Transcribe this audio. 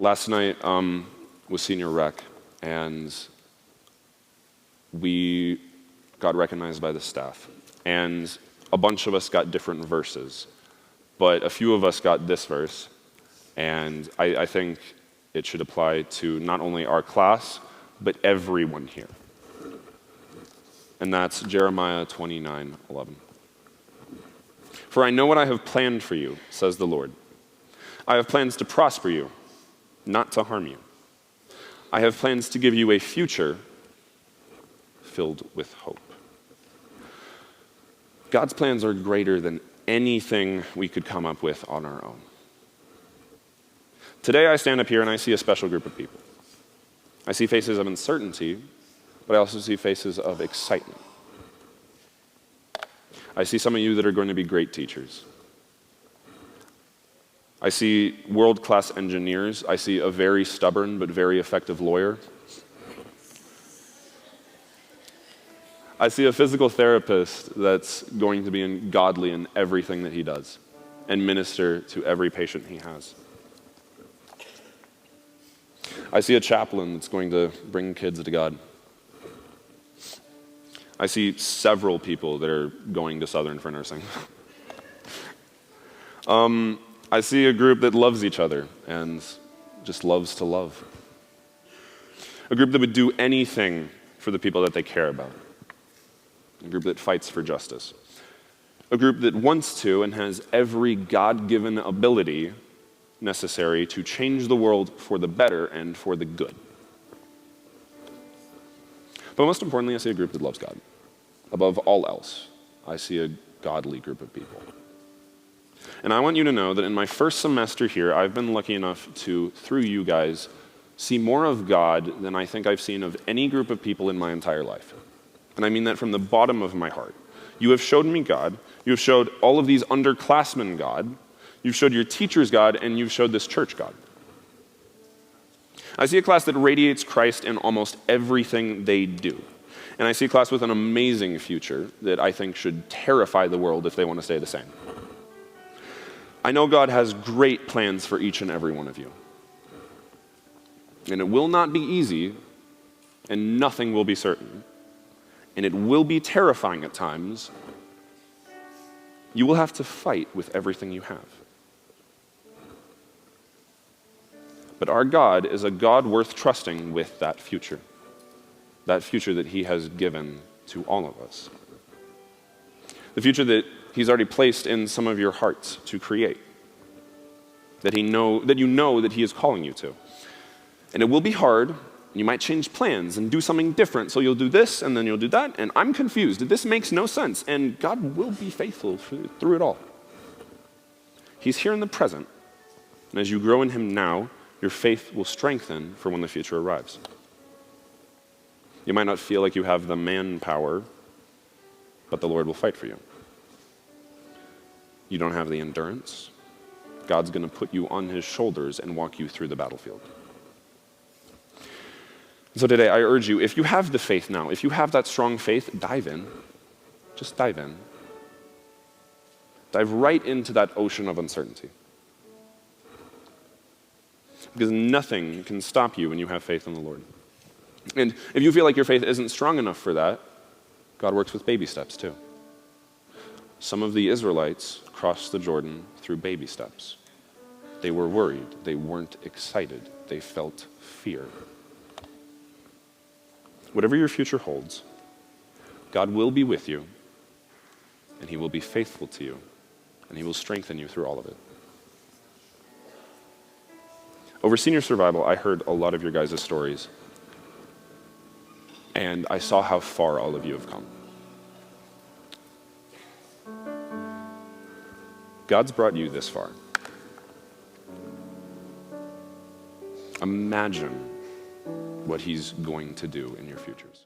Last night was senior rec, and we got recognized by the staff. And a bunch of us got different verses, but a few of us got this verse, and I think it should apply to not only our class, but everyone here. And that's Jeremiah 29:11. For I know what I have planned for you, says the Lord. I have plans to prosper you, not to harm you. I have plans to give you a future filled with hope. God's plans are greater than anything we could come up with on our own. Today I stand up here and I see a special group of people. I see faces of uncertainty, but I also see faces of excitement. I see some of you that are going to be great teachers. I see world-class engineers. I see a very stubborn but very effective lawyer. I see a physical therapist that's going to be godly in everything that he does and minister to every patient he has. I see a chaplain that's going to bring kids to God. I see several people that are going to Southern for nursing. I see a group that loves each other and just loves to love. A group that would do anything for the people that they care about. A group that fights for justice. A group that wants to and has every God-given ability necessary to change the world for the better and for the good. But most importantly, I see a group that loves God. Above all else, I see a godly group of people. And I want you to know that in my first semester here, I've been lucky enough to, through you guys, see more of God than I think I've seen of any group of people in my entire life. And I mean that from the bottom of my heart. You have showed me God. You have showed all of these underclassmen God. You've showed your teachers God, and you've showed this church God. I see a class that radiates Christ in almost everything they do. And I see a class with an amazing future that I think should terrify the world if they want to stay the same. I know God has great plans for each and every one of you. And it will not be easy, and nothing will be certain. And it will be terrifying at times. You will have to fight with everything you have. But our God is a God worth trusting with that future that he has given to all of us. The future that he's already placed in some of your hearts to create, that you know that he is calling you to. And it will be hard. You might change plans and do something different. So you'll do this, and then you'll do that, and I'm confused. This makes no sense. And God will be faithful through it all. He's here in the present. And as you grow in him now, your faith will strengthen for when the future arrives. You might not feel like you have the manpower, but the Lord will fight for you. You don't have the endurance. God's going to put you on his shoulders and walk you through the battlefield. So today, I urge you, if you have the faith now, if you have that strong faith, dive in. Just dive in. Dive right into that ocean of uncertainty. Because nothing can stop you when you have faith in the Lord. And if you feel like your faith isn't strong enough for that, God works with baby steps too. Some of the Israelites crossed the Jordan through baby steps. They were worried. They weren't excited. They felt fear. Whatever your future holds, God will be with you, and he will be faithful to you, and he will strengthen you through all of it. Over senior survival, I heard a lot of your guys' stories, and I saw how far all of you have come. God's brought you this far. Imagine what he's going to do in your futures.